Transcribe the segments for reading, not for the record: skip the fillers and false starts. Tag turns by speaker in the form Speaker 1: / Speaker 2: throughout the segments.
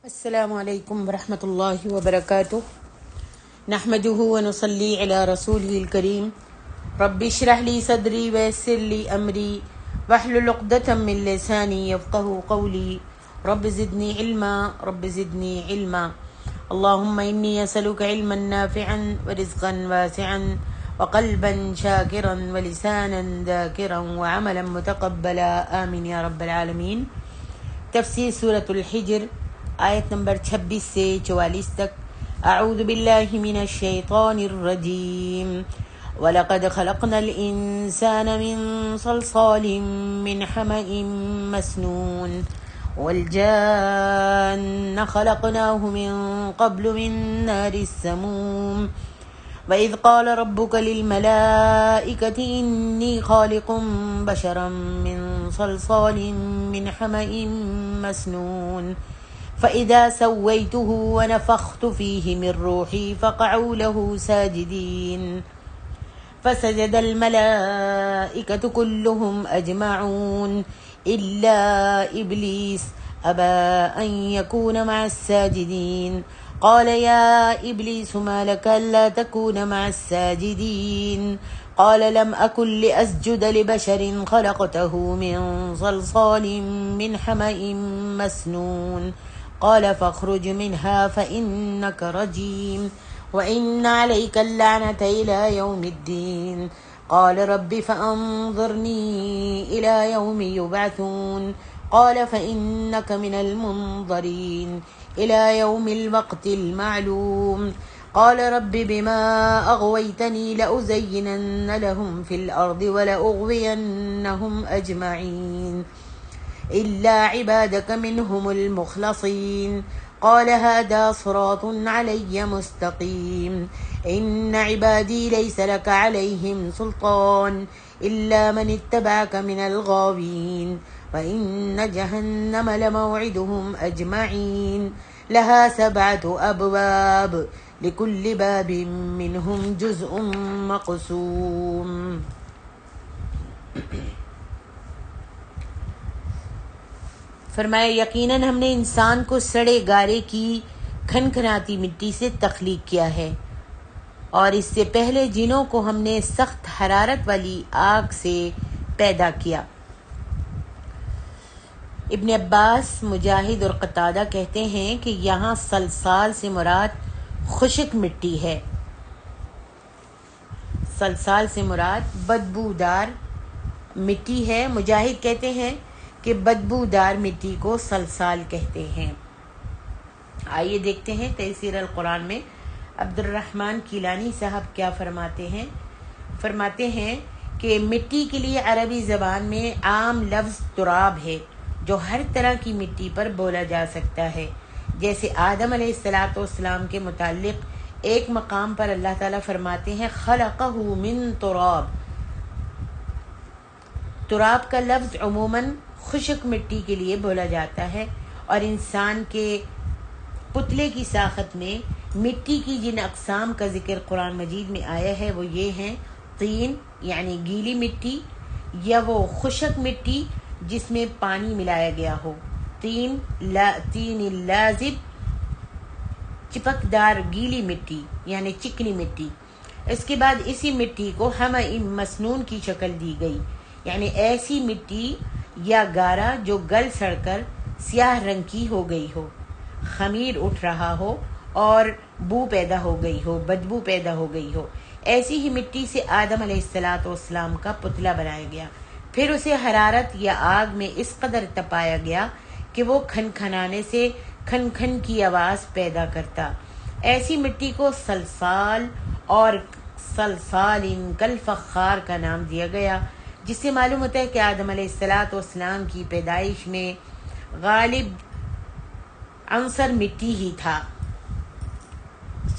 Speaker 1: السلام علیکم ورحمۃ اللہ وبرکاتہ نحمده ونصلی علی رسوله الکریم رب اشرح لی صدری ویسر لی امری واحلل عقدۃ من لسانی یفقهوا قولی رب زدنی علما اللهم انی اسألک علما نافعا ورزقا واسعا وقلبا شاکرا ولسانا ذاکرا وعملا متقبلا آمین یا رب العالمین۔ تفسیر سورۃ الحجر آیت نمبر 26 سے 44 تک۔ اعوذ باللہ من الشیطان الرجیم وَلَقَدْ خَلَقْنَا الْإِنسَانَ مِنْ صَلْصَالٍ مِّنْ حَمَإٍ مَّسْنُونٍ وَالْجَانَّ خَلَقْنَاهُ مِنْ قَبْلُ مِنْ نَارِ السَّمُومِ وَإِذْ قَالَ رَبُّكَ لِلْمَلَائِكَةِ إِنِّي خَالِقٌ بَشَرًا مِّن صَلْصَالٍ مِّنْ حَمَإٍ مَّسْنُونٍ فَإِذَا سَوَّيْتُهُ وَنَفَخْتُ فِيهِ مِن رُّوحِي فَقَعُوا لَهُ سَاجِدِينَ فَسَجَدَ الْمَلَائِكَةُ كُلُّهُمْ أَجْمَعُونَ إِلَّا إِبْلِيسَ أَبَىٰ أَن يَكُونَ مَعَ السَّاجِدِينَ قَالَ يَا إِبْلِيسُ مَا لَكَ أَلَّا تَكُونَ مَعَ السَّاجِدِينَ قال لم أكن لأسجد لبشر خلقته من صلصال من حمأ مسنون قال فاخرج منها فإنك رجيم وإن عليك اللعنة إلى يوم الدين قال رب فأنظرني إلى يوم يبعثون قال فإنك من المنظرين إلى يوم الوقت المعلوم قال رب بما أغويتني لأزينن لهم في الأرض ولأغوينهم أجمعين إلا عبادك منهم المخلصين قال هذا صراط علي مستقيم إن عبادي ليس لك عليهم سلطان إلا من اتبعك من الغاوين وإن جهنم لموعدهم أجمعين لها 7 أبواب لكل باب منهم جزء مقسوم۔ فرمایا یقیناً ہم نے انسان کو سڑے گارے کی کھنکھناتی مٹی سے تخلیق کیا ہے، اور اس سے پہلے جنوں کو ہم نے سخت حرارت والی آگ سے پیدا کیا۔ ابن عباس، مجاہد اور قتادہ کہتے ہیں کہ یہاں سلسال سے مراد خشک مٹی ہے۔ سلسال سے مراد بدبودار مٹی ہے۔ مجاہد کہتے ہیں کہ بدبودار مٹی کو سلسال کہتے ہیں۔ آئیے دیکھتے ہیں تفسیر القرآن میں عبد الرحمن کیلانی صاحب کیا فرماتے ہیں۔ فرماتے ہیں کہ مٹی کے لیے عربی زبان میں عام لفظ تراب ہے، جو ہر طرح کی مٹی پر بولا جا سکتا ہے۔ جیسے آدم علیہ السلام کے متعلق ایک مقام پر اللہ تعالیٰ فرماتے ہیں خلقہ من تراب۔ تراب کا لفظ عموماً خشک مٹی کے لیے بولا جاتا ہے، اور انسان کے پتلے کی ساخت میں مٹی کی جن اقسام کا ذکر قرآن مجید میں آیا ہے وہ یہ ہیں: طین یعنی گیلی مٹی، یا وہ خشک مٹی جس میں پانی ملایا گیا ہو، طین لازب، چپکدار گیلی مٹی یعنی چکنی مٹی۔ اس کے بعد اسی مٹی کو حمأ مسنون کی شکل دی گئی، یعنی ایسی مٹی یا گارا جو گل سڑ کر سیاہ رنگ کی ہو گئی ہو، خمیر اٹھ رہا ہو اور بو پیدا ہو گئی ہو، بدبو پیدا ہو گئی ہو۔ ایسی ہی مٹی سے آدم علیہ السلام کا پتلا بنایا گیا، پھر اسے حرارت یا آگ میں اس قدر تپایا گیا کہ وہ کھنکھنانے سے کھن کھن کی آواز پیدا کرتا۔ ایسی مٹی کو سلسال اور سلسال کالفخار کا نام دیا گیا، جس سے معلوم ہوتا ہے کہ آدم علیہ السلام کی پیدائش میں غالب عنصر مٹی ہی تھا۔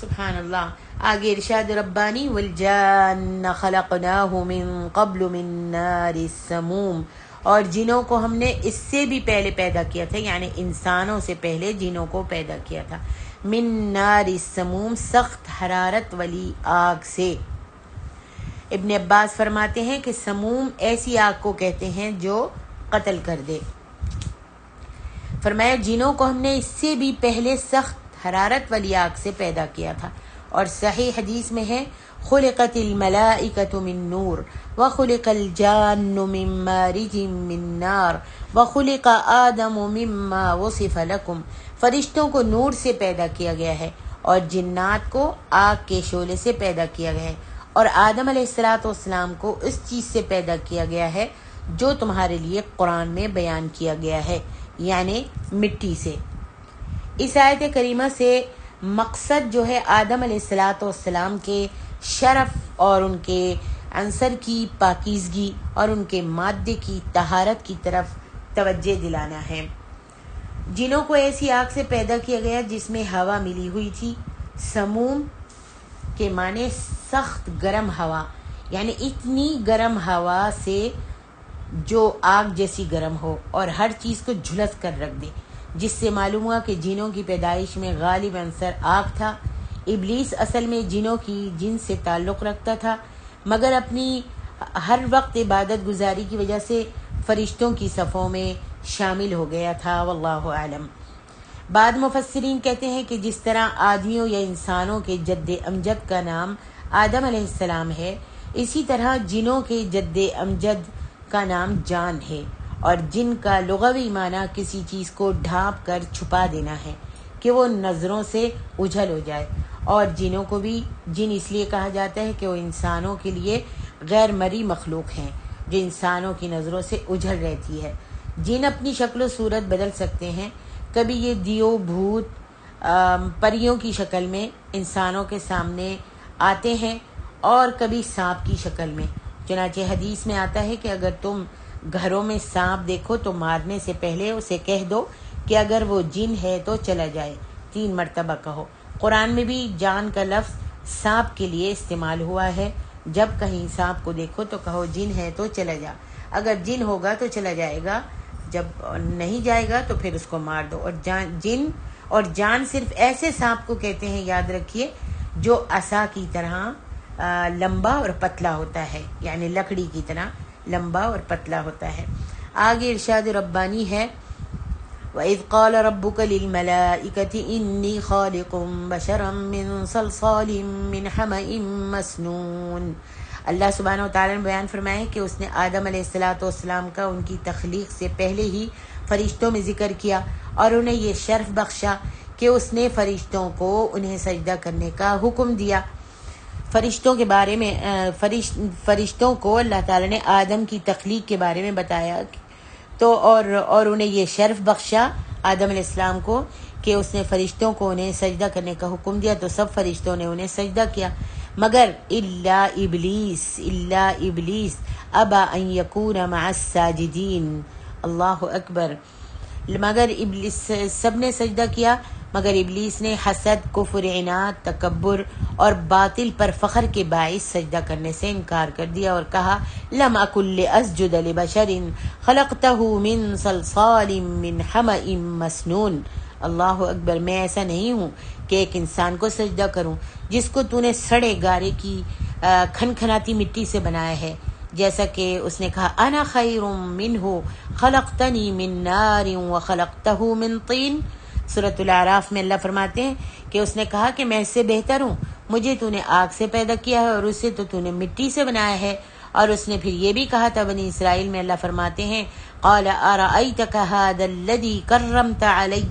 Speaker 1: سبحان اللہ۔ آگے ارشاد ربانی والجان خلقناہ من قبل من نار السموم، اور جنوں کو ہم نے اس سے بھی پہلے پیدا کیا تھا، یعنی انسانوں سے پہلے جنوں کو پیدا کیا تھا، من نار السموم، سخت حرارت والی آگ سے۔ ابن عباس فرماتے ہیں کہ سموم ایسی آگ کو کہتے ہیں جو قتل کر دے۔ فرمایا جنوں کو ہم نے اس سے بھی پہلے سخت حرارت والی آگ سے پیدا کیا تھا، اور صحیح حدیث میں ہے خلقت الملائکۃ من نور وخلق الجان من مارج من نار وخلق آدم مما وصف لکم، فرشتوں کو نور سے پیدا کیا گیا ہے اور جنات کو آگ کے شعلے سے پیدا کیا گیا ہے، اور آدم علیہ السلام کو اس چیز سے پیدا کیا گیا ہے جو تمہارے لیے قرآن میں بیان کیا گیا ہے، یعنی مٹی سے۔ اس آیت کریمہ سے مقصد جو ہے آدم علیہ السلام کے شرف اور ان کے عنصر کی پاکیزگی اور ان کے مادے کی طہارت کی طرف توجہ دلانا ہے۔ جنوں کو ایسی آگ سے پیدا کیا گیا جس میں ہوا ملی ہوئی تھی، سموم کے معنی سخت گرم ہوا، یعنی اتنی گرم ہوا سے جو آگ جیسی گرم ہو اور ہر چیز کو جھلس کر رکھ دے، جس سے معلوم ہوا کہ جنوں کی پیدائش میں غالب عنصر آگ تھا۔ ابلیس اصل میں جنوں کی جنس سے تعلق رکھتا تھا، مگر اپنی ہر وقت عبادت گزاری کی وجہ سے فرشتوں کی صفوں میں شامل ہو گیا تھا، واللہ اعلم۔ بعض مفسرین کہتے ہیں کہ جس طرح آدمیوں یا انسانوں کے جد امجد کا نام آدم علیہ السلام ہے، اسی طرح جنوں کے جد امجد کا نام جان ہے، اور جن کا لغوی معنی کسی چیز کو ڈھانپ کر چھپا دینا ہے کہ وہ نظروں سے اجھل ہو جائے، اور جنوں کو بھی جن اس لیے کہا جاتا ہے کہ وہ انسانوں کے لیے غیر مرئی مخلوق ہیں جو انسانوں کی نظروں سے اجھل رہتی ہے۔ جن اپنی شکل و صورت بدل سکتے ہیں، کبھی یہ دیو بھوت پریوں کی شکل میں انسانوں کے سامنے آتے ہیں اور کبھی سانپ کی شکل میں۔ چنانچہ حدیث میں آتا ہے کہ اگر تم گھروں میں سانپ دیکھو تو مارنے سے پہلے اسے کہہ دو کہ اگر وہ جن ہے تو چلا جائے، 3 مرتبہ کہو۔ قرآن میں بھی جان کا لفظ سانپ کے لیے استعمال ہوا ہے۔ جب کہیں سانپ کو دیکھو تو کہو جن ہے تو چلا جا، اگر جن ہوگا تو چلا جائے گا، جب نہیں جائے گا تو پھر اس کو مار دو۔ اور جن اور جان صرف ایسے سانپ کو کہتے ہیں، یاد رکھیے، جو عصا کی طرح لمبا اور پتلا ہوتا ہے، یعنی لکڑی کی طرح لمبا اور پتلا ہوتا ہے۔ آگے ارشاد ربانی ہے وَإِذْ قَالَ رَبُّكَ لِلْمَلَائِكَةِ إِنِّي خَالِقٌ بَشَرًا مِّن صَلْصَالٍ مِّنْ حَمَإٍ مَّسْنُونٍ۔ اللہ سبحانہ وتعالیٰ نے بیان فرمایا ہے کہ اس نے آدم علیہ السلام کا ان کی تخلیق سے پہلے ہی فرشتوں میں ذکر کیا اور انہیں یہ شرف بخشا کہ اس نے فرشتوں کو انہیں سجدہ کرنے کا حکم دیا۔ فرشتوں کے بارے میں فرشتوں کو اللہ تعالیٰ نے آدم کی تخلیق کے بارے میں بتایا تو اور انہیں یہ شرف بخشا آدم علیہ السلام کو کہ اس نے فرشتوں کو انہیں سجدہ کرنے کا حکم دیا، تو سب فرشتوں نے انہیں سجدہ کیا مگر الا ابلیس ابا ان یکون مع الساجدین۔ اللہ اکبر۔ مگر ابلیس، سب نے سجدہ کیا مگر ابلیس نے حسد، کفر، عناد، تکبر اور باطل پر فخر کے باعث سجدہ کرنے سے انکار کر دیا اور کہا لم اکن لاسجد لبشر خلقتہ من صلصال من حمأ مسنون۔ اللہ اکبر، میں ایسا نہیں ہوں کہ ایک انسان کو سجدہ کروں جس کو تو نے سڑے گارے کی کھنکھناتی مٹی سے بنایا ہے، جیسا کہ اس نے کہا انا خیر منہ خلقتنی من نار وخلقتہ من طین۔ سورۃ الاعراف میں اللہ فرماتے ہیں کہ اس نے کہا کہ میں اس سے بہتر ہوں، مجھے تو نے آگ سے پیدا کیا ہے اور اسے تو نے مٹی سے بنایا ہے۔ اور اس نے پھر یہ بھی کہا تھا بنی اسرائیل میں، اللہ فرماتے ہیں قال ارأیتک ھذا الذی کرمت علی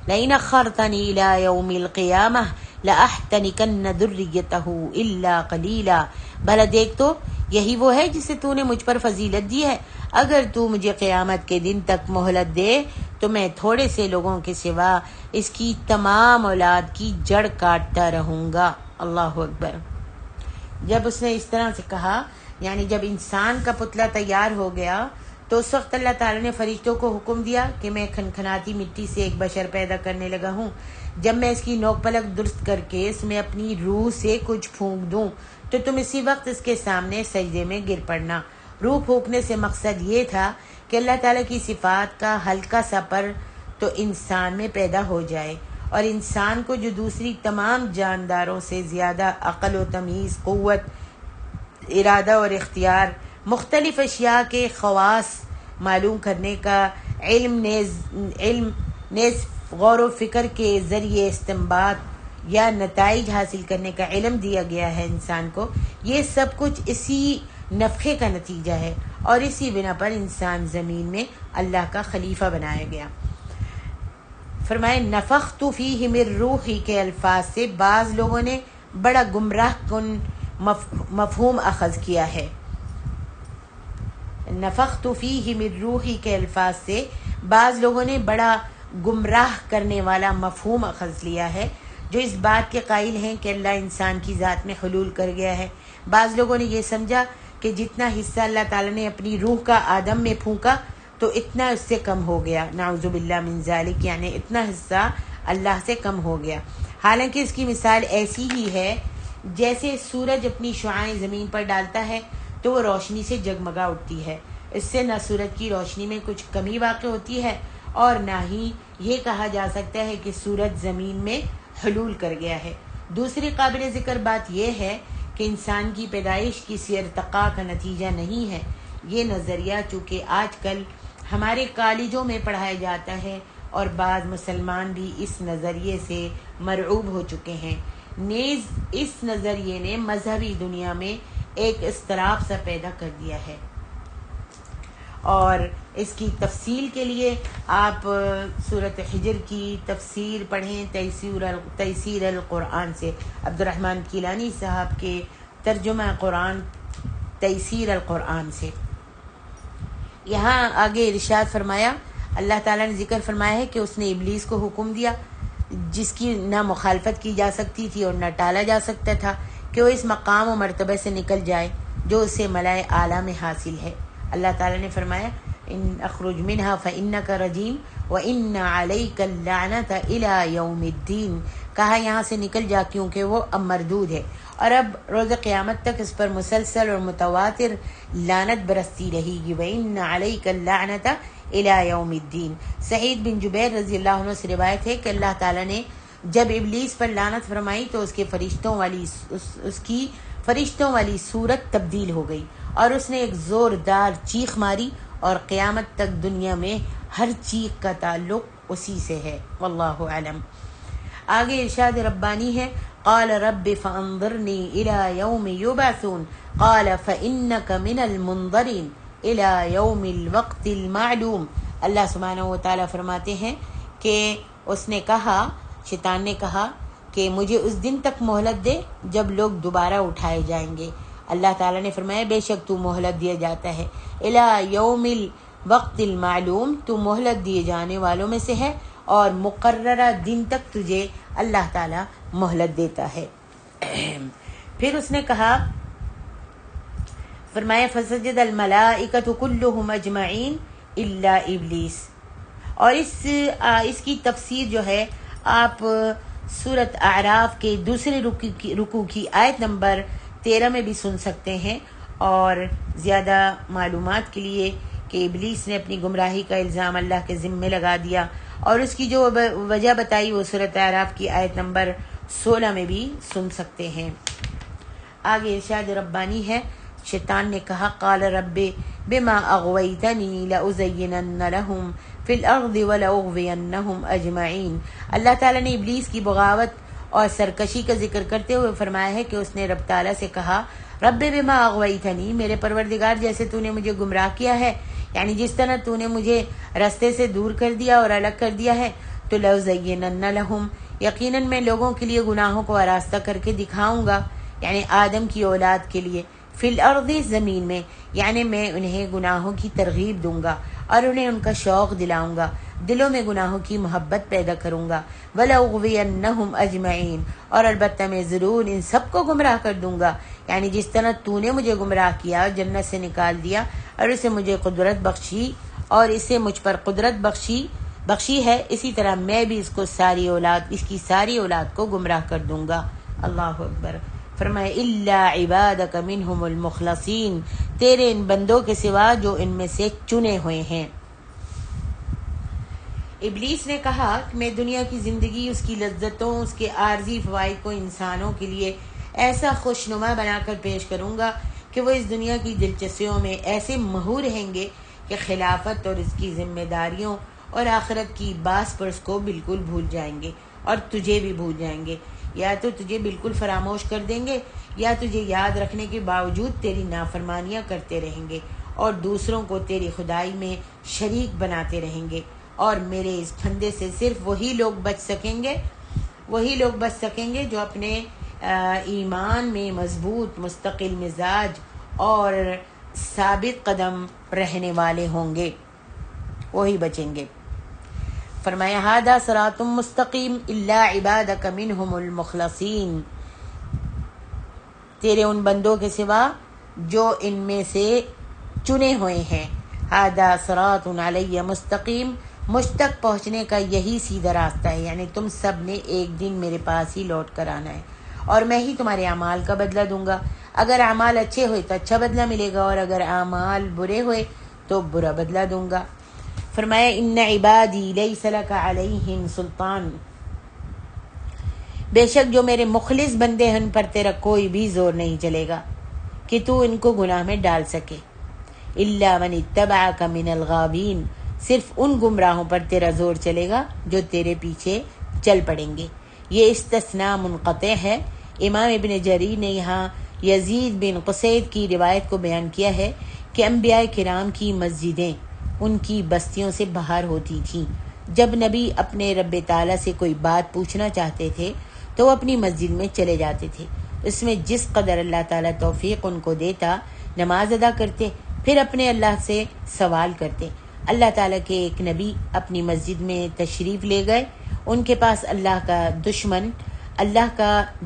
Speaker 1: لئن اخرتنی الی یوم القیامہ لاحتنکن ذریتہ الا قلیلا۔ بھلا دیکھ تو، یہی وہ ہے جسے تو نے مجھ پر فضیلت دی ہے، اگر تو مجھے قیامت کے دن تک مہلت دے تو میں تھوڑے سے لوگوں کے سوا اس کی تمام اولاد کی جڑ کاٹتا رہوں گا۔ اللہ اکبر۔ جب اس نے اس طرح سے کہا، یعنی جب انسان کا پتلا تیار ہو گیا تو اس وقت اللہ تعالیٰ نے فرشتوں کو حکم دیا کہ میں کھنکھناتی مٹی سے ایک بشر پیدا کرنے لگا ہوں، جب میں اس کی نوک پلک درست کر کے اس میں اپنی روح سے کچھ پھونک دوں تو تم اسی وقت اس کے سامنے سجدے میں گر پڑنا۔ روح پھونکنے سے مقصد یہ تھا کہ اللہ تعالیٰ کی صفات کا ہلکا سا پر تو انسان میں پیدا ہو جائے، اور انسان کو جو دوسری تمام جانداروں سے زیادہ عقل و تمیز، قوت، ارادہ اور اختیار، مختلف اشیاء کے خواص معلوم کرنے کا علم نیز غور و فکر کے ذریعے استنباط یا نتائج حاصل کرنے کا علم دیا گیا ہے انسان کو، یہ سب کچھ اسی نفخے کا نتیجہ ہے، اور اسی بنا پر انسان زمین میں اللہ کا خلیفہ بنایا گیا۔ فرمائے نفخت فیہ من روحی کے الفاظ سے بعض لوگوں نے بڑا گمراہ کن مفہوم اخذ کیا ہے۔ نفخت فیہ من روحی کے الفاظ سے بعض لوگوں نے بڑا گمراہ کرنے والا مفہوم اخذ لیا ہے، جو اس بات کے قائل ہیں کہ اللہ انسان کی ذات میں حلول کر گیا ہے۔ بعض لوگوں نے یہ سمجھا کہ جتنا حصہ اللہ تعالیٰ نے اپنی روح کا آدم میں پھونکا تو اتنا اس سے کم ہو گیا، نعوذ باللہ من ذالک، یعنی اتنا حصہ اللہ سے کم ہو گیا۔ حالانکہ اس کی مثال ایسی ہی ہے جیسے سورج اپنی شعاعیں زمین پر ڈالتا ہے تو وہ روشنی سے جگمگا اٹھتی ہے، اس سے نہ سورج کی روشنی میں کچھ کمی واقع ہوتی ہے اور نہ ہی یہ کہا جا سکتا ہے کہ سورج زمین میں حلول کر گیا ہے۔ دوسری قابل ذکر بات یہ ہے کہ انسان کی پیدائش کسی ارتقاء کا نتیجہ نہیں ہے۔ یہ نظریہ چونکہ آج کل ہمارے کالجوں میں پڑھایا جاتا ہے اور بعض مسلمان بھی اس نظریے سے مرعوب ہو چکے ہیں، نیز اس نظریے نے مذہبی دنیا میں ایک اضطراب سا پیدا کر دیا ہے۔ اور اس کی تفصیل کے لیے آپ سورۃ حجر کی تفسیر پڑھیں تیسیر القرآن سے، عبد الرحمن کیلانی صاحب کے ترجمہ قرآن تیسیر القرآن سے۔ یہاں آگے ارشاد فرمایا، اللہ تعالیٰ نے ذکر فرمایا ہے کہ اس نے ابلیس کو حکم دیا جس کی نہ مخالفت کی جا سکتی تھی اور نہ ٹالا جا سکتا تھا کہ وہ اس مقام و مرتبے سے نکل جائے جو اسے ملائے اعلیٰ میں حاصل ہے۔ اللہ تعالیٰ نے فرمایا ان اخرج منہا فإنک رجیم وإن علیک اللعنۃ الی یوم الدین، کہا یہاں سے نکل جا کیونکہ وہ اب مردود ہے، اور اب روز قیامت تک اس پر مسلسل اور متواتر لعنت برستی رہے گی۔ وإن علیک اللعنۃ الی یوم الدین۔ سعید بن جبیر رضی اللہ عنہ سے روایت ہے کہ اللہ تعالیٰ نے جب ابلیس پر لعنت فرمائی تو اس کی فرشتوں والی صورت تبدیل ہو گئی اور اس نے ایک زوردار چیخ ماری، اور قیامت تک دنیا میں ہر چیخ کا تعلق اسی سے ہے، واللہ اعلم۔ آگے ارشاد ربانی ہے، قال رب فانظرنی الی یوم یبعثون قال فانک من المنظرین الی یوم الوقت المعلوم۔ اللہ سبحانہ و تعالیٰ فرماتے ہیں کہ اس نے کہا، شیطان نے کہا کہ مجھے اس دن تک مہلت دے جب لوگ دوبارہ اٹھائے جائیں گے۔ اللہ تعالیٰ نے فرمایا بے شک تو مہلت دیا جاتا ہے، الی یوم الوقت المعلوم، تو مہلت دیے جانے والوں میں سے ہے اور مقررہ دن تک تجھے اللہ تعالیٰ مہلت دیتا ہے۔ پھر اس نے کہا، فرمایا فسجد الملائکۃ کلہم اجمعین الا ابلیس۔ اور اس کی تفسیر جو ہے آپ سورۃ اعراف کے دوسرے رکوع کی آیت نمبر 13 میں بھی سن سکتے ہیں، اور زیادہ معلومات کے لیے کہ ابلیس نے اپنی گمراہی کا الزام اللہ کے ذمے لگا دیا اور اس کی جو وجہ بتائی وہ سورۃ اعراف کی آیت نمبر 16 میں بھی سن سکتے ہیں۔ آگے ارشاد ربانی ہے، شیطان نے کہا قال رب بما اغویتنی لأزینن لہم فی الارض ولأغوینہم اجمعین۔ اللہ تعالیٰ نے ابلیس کی بغاوت اور سرکشی کا ذکر کرتے ہوئے فرمایا ہے کہ اس نے رب تعالیٰ سے کہا، رب بما اغویتنی، میرے پروردگار جیسے تو نے مجھے گمراہ کیا ہے، یعنی جس طرح تو نے مجھے رستے سے دور کر دیا اور الگ کر دیا ہے، تو لأزینن لہم، یقیناً میں لوگوں کے لیے گناہوں کو آراستہ کر کے دکھاؤں گا، یعنی آدم کی اولاد کے لیے، فی الارض زمین میں، یعنی میں انہیں گناہوں کی ترغیب دوں گا اور انہیں ان کا شوق دلاؤں گا، دلوں میں گناہوں کی محبت پیدا کروں گا، وَلَأُغْوِيَنَّهُمْ أَجْمَعِينَ، اور البتہ میں ضرور ان سب کو گمراہ کر دوں گا، یعنی جس طرح تو نے مجھے گمراہ کیا اور جنت سے نکال دیا اور اسے مجھے قدرت بخشی اور اسے مجھ پر قدرت بخشی ہے، اسی طرح میں بھی اس کی ساری اولاد کو گمراہ کر دوں گا۔ اللہ اکبر۔ فرمائے الا عبادک منہم المخلصین، تیرے ان بندوں کے سوا جو ان میں سے چنے ہوئے ہیں۔ ابلیس نے کہا کہ میں دنیا کی زندگی، اس کی لذتوں، اس کے عارضی فوائد کو انسانوں کے لیے ایسا خوشنما بنا کر پیش کروں گا کہ وہ اس دنیا کی دلچسپیوں میں ایسے مہو رہیں گے کہ خلافت اور اس کی ذمہ داریوں اور آخرت کی باس پرس کو بالکل بھول جائیں گے اور تجھے بھی بھول جائیں گے. یا تو تجھے بالکل فراموش کر دیں گے یا تجھے یاد رکھنے کے باوجود تیری نافرمانیاں کرتے رہیں گے اور دوسروں کو تیری خدائی میں شریک بناتے رہیں گے. اور میرے اس پھندے سے صرف وہی لوگ بچ سکیں گے جو اپنے ایمان میں مضبوط مستقل مزاج اور ثابت قدم رہنے والے ہوں گے، وہی بچیں گے. فرمایا ھذا صراط مستقیم الا عبادک منہم المخلصین، تیرے ان بندوں کے سوا جو ان میں سے چنے ہوئے ہیں. ھذا صراط علی مستقیم، مجھ تک پہنچنے کا یہی سیدھا راستہ ہے، یعنی تم سب نے ایک دن میرے پاس ہی لوٹ کر آنا ہے اور میں ہی تمہارے اعمال کا بدلہ دوں گا. اگر اعمال اچھے ہوئے تو اچھا بدلہ ملے گا اور اگر اعمال برے ہوئے تو برا بدلہ دوں گا. فرمایا ان عبادی لیس لک علیہم سلطان، بے شک جو میرے مخلص بندے ہیں ان پر تیرا کوئی بھی زور نہیں چلے گا کہ تو ان کو گناہ میں ڈال سکے. الا من اتبعک من الغاوین، صرف ان گمراہوں پر تیرا زور چلے گا جو تیرے پیچھے چل پڑیں گے. یہ استثناء منقطع ہے. امام ابن جریر نے یہاں یزید بن قصید کی روایت کو بیان کیا ہے کہ انبیاء کرام کی مسجدیں ان کی بستیوں سے باہر ہوتی تھیں. جب نبی اپنے رب تعالیٰ سے کوئی بات پوچھنا چاہتے تھے تو وہ اپنی مسجد میں چلے جاتے تھے. اس میں جس قدر اللہ تعالیٰ توفیق ان کو دیتا نماز ادا کرتے، پھر اپنے اللہ سے سوال کرتے. اللہ تعالیٰ کے ایک نبی اپنی مسجد میں تشریف لے گئے. ان کے پاس اللہ کا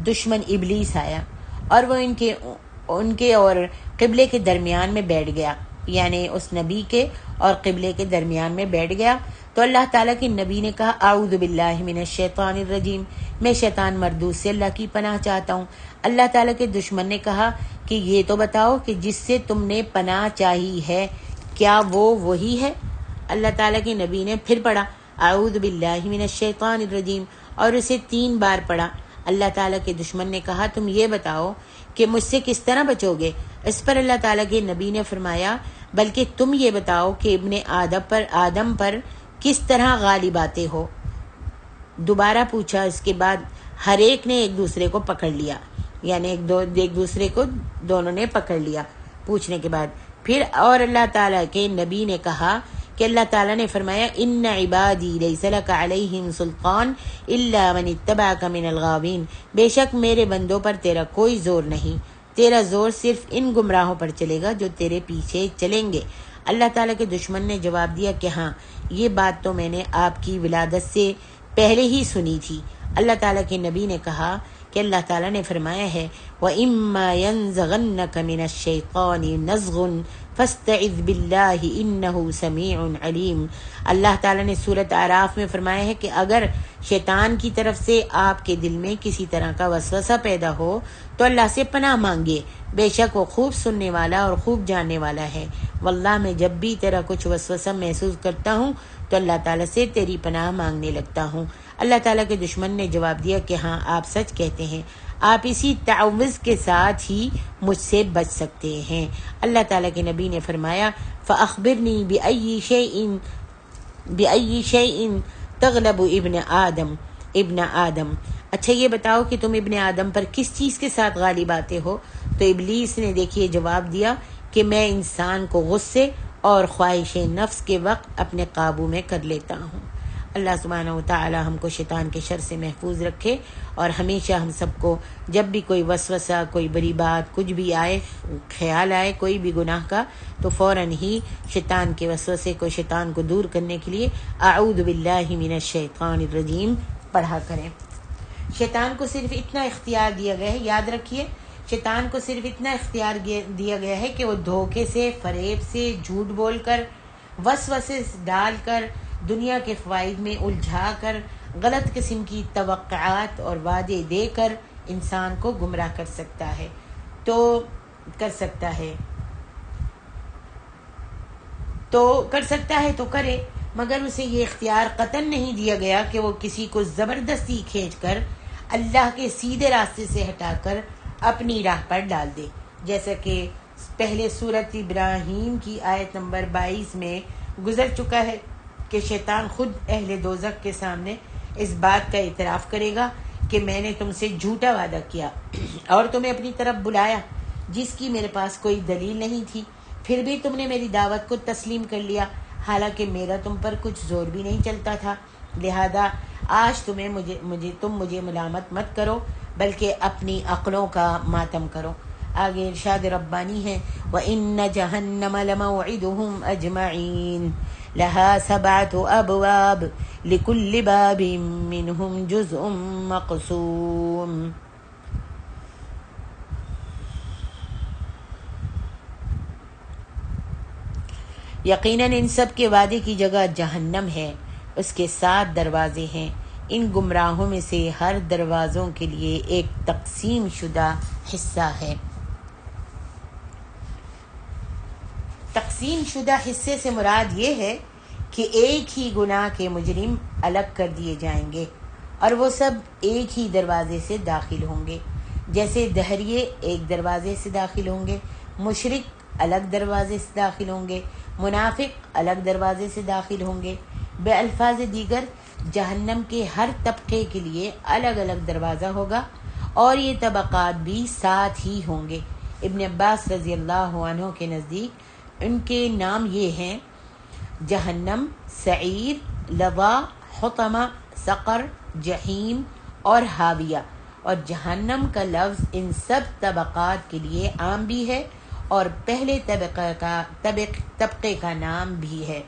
Speaker 1: دشمن ابلیس آیا اور وہ ان کے اور قبلے کے درمیان میں بیٹھ گیا، یعنی اس نبی کے اور قبلے کے درمیان میں بیٹھ گیا. تو اللہ تعالیٰ کے نبی نے کہا اعوذ باللہ من الشیطان الرجیم، میں شیطان مردود سے اللہ کی پناہ چاہتا ہوں. اللہ تعالیٰ کے دشمن نے کہا کہ یہ تو بتاؤ کہ جس سے تم نے پناہ چاہی ہے کیا وہ وہی ہے؟ اللہ تعالیٰ کے نبی نے پھر پڑھا اعوذ باللہ من الشیطان الرجیم اور اسے 3 بار پڑھا. اللہ تعالیٰ کے دشمن نے کہا تم یہ بتاؤ کہ مجھ سے کس طرح بچو گے؟ اس پر اللہ تعالیٰ کے نبی نے فرمایا بلکہ تم یہ بتاؤ کہ ابن آدم پر کس طرح غالب آتے ہو. دوبارہ پوچھا. اس کے بعد ہر ایک نے ایک دوسرے کو پکڑ لیا، یعنی ایک دوسرے کو دونوں نے پکڑ لیا پوچھنے کے بعد. پھر اور اللہ تعالیٰ کے نبی نے کہا کہ اللہ تعالیٰ نے فرمایا ان عبادی لیس لک علیہم سلطان الا من اتبعک من الغاوین، بے شک میرے بندوں پر تیرا کوئی زور نہیں، تیرا زور صرف ان گمراہوں پر چلے گا جو تیرے پیچھے چلیں گے. اللہ تعالیٰ کے دشمن نے جواب دیا کہ ہاں یہ بات تو میں نے آپ کی ولادت سے پہلے ہی سنی تھی. اللہ تعالیٰ کے نبی نے کہا کہ اللہ تعالیٰ نے فرمایا ہے وَإِمَّا يَنزَغَنَّكَ مِنَ الشَّيْطَانِ نَزْغٌ فَاسْتَعِذْ بِاللَّهِ إِنَّهُ سَمِيعٌ عَلِيمٌ. اللہ تعالیٰ نے سورۃ اعراف میں فرمایا ہے کہ اگر شیطان کی طرف سے آپ کے دل میں کسی طرح کا وسوسہ پیدا ہو تو اللہ سے پناہ مانگے، بے شک وہ خوب سننے والا اور خوب جاننے والا ہے. واللہ میں جب بھی تیرا کچھ وسوسہ محسوس کرتا ہوں تو اللہ تعالیٰ سے تیری پناہ مانگنے لگتا ہوں. اللہ تعالیٰ کے دشمن نے جواب دیا کہ ہاں آپ سچ کہتے ہیں، آپ اسی تعوذ کے ساتھ ہی مجھ سے بچ سکتے ہیں. اللہ تعالیٰ کے نبی نے فرمایا فَأَخْبِرْنِي بِأَيِّ شَيْءٍ تَغْلَبُ ابن آدم، اچھا یہ بتاؤ کہ تم ابن آدم پر کس چیز کے ساتھ غالب آتے ہو؟ تو ابلیس نے دیکھیے جواب دیا کہ میں انسان کو غصے اور خواہش نفس کے وقت اپنے قابو میں کر لیتا ہوں. اللہ سبحانہ و تعالی ہم کو شیطان کے شر سے محفوظ رکھے اور ہمیشہ ہم سب کو جب بھی کوئی وسوسہ، کوئی بری بات، کچھ بھی آئے، خیال آئے کوئی بھی گناہ کا، تو فوراً ہی شیطان کے وسوسے کو، شیطان کو دور کرنے کے لیے اعوذ باللہ من الشیطان الرجیم پڑھا کریں. شیطان کو صرف اتنا اختیار دیا گیا ہے، یاد رکھیے شیطان کو صرف اتنا اختیار دیا گیا ہے کہ وہ دھوکے سے، فریب سے، جھوٹ بول کر، وسوسے ڈال کر، دنیا کے فوائد میں الجھا کر، غلط قسم کی توقعات اور وعدے دے کر انسان کو گمراہ کر سکتا ہے تو کرے، مگر اسے یہ اختیار قطعاً نہیں دیا گیا کہ وہ کسی کو زبردستی کھینچ کر اللہ کے سیدھے راستے سے ہٹا کر اپنی راہ پر ڈال دے، جیسا کہ پہلے سورۃ ابراہیم کی آیت نمبر 22 میں گزر چکا ہے. کہ شیطان خود اہل دوزخ کے سامنے اس بات کا اعتراف کرے گا کہ میں نے تم سے جھوٹا وعدہ کیا اور تمہیں اپنی طرف بلایا جس کی میرے پاس کوئی دلیل نہیں تھی، پھر بھی تم نے میری دعوت کو تسلیم کر لیا، حالانکہ میرا تم پر کچھ زور بھی نہیں چلتا تھا۔ لہذا آج تم مجھے ملامت مت کرو، بلکہ اپنی عقلوں کا ماتم کرو۔ آگے ارشاد ربانی ہے، وَإِنَّ جَهَنَّمَ لَمَوْعِدُهُمْ أَجْمَعِينَ لَهَا 7 أَبْوَابٍ لِكُلِّ بَابٍ مِّنْهُمْ جُزْءٌ مَّقْسُومٌ۔ یقیناً ان سب کے وعدے کی جگہ جہنم ہے، اس کے 7 دروازے ہیں، ان گمراہوں میں سے ہر دروازوں کے لیے ایک تقسیم شدہ حصہ ہے۔ تقسیم شدہ حصے سے مراد یہ ہے کہ ایک ہی گناہ کے مجرم الگ کر دیے جائیں گے اور وہ سب ایک ہی دروازے سے داخل ہوں گے، جیسے دہریے ایک دروازے سے داخل ہوں گے، مشرک الگ دروازے سے داخل ہوں گے، منافق الگ دروازے سے داخل ہوں گے۔ بے الفاظ دیگر جہنم کے ہر طبقے کے لیے الگ الگ دروازہ ہوگا اور یہ طبقات بھی ساتھ ہی ہوں گے۔ ابن عباس رضی اللہ عنہ کے نزدیک ان کے نام یہ ہیں: جہنم، سعیر، لظا، حطمہ، سقر، جحیم اور حاویہ۔ اور جہنم کا لفظ ان سب طبقات کے لیے عام بھی ہے اور پہلے طبقے کا نام بھی ہے،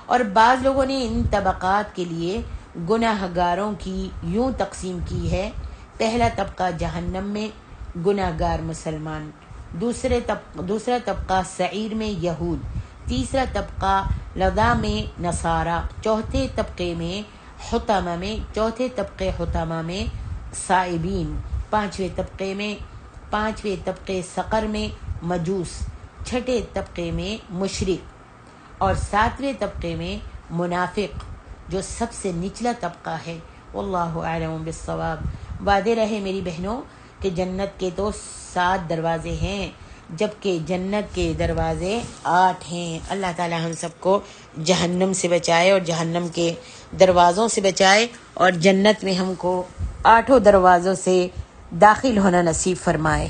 Speaker 1: اور بعض لوگوں نے ان طبقات کے لیے گناہ گاروں کی یوں تقسیم کی ہے: پہلا طبقہ جہنم میں گناہ گار مسلمان، دوسرا طبقہ سعیر میں یہود، تیسرا طبقہ لظا میں نصارہ، چوتھے طبقے حطمہ میں صائبین، پانچویں طبقے سقر میں مجوس، چھٹے طبقے میں مشرک اور 7ویں طبقے میں منافق، جو سب سے نچلا طبقہ ہے۔ واللہ اعلم بالصواب۔ وعدے رہے میری بہنوں کہ جنت کے تو 7 دروازے ہیں، جبکہ جنت کے دروازے 8 ہیں۔ اللہ تعالی ہم سب کو جہنم سے بچائے اور جہنم کے دروازوں سے بچائے، اور جنت میں ہم کو 8 دروازوں سے داخل ہونا نصیب فرمائے۔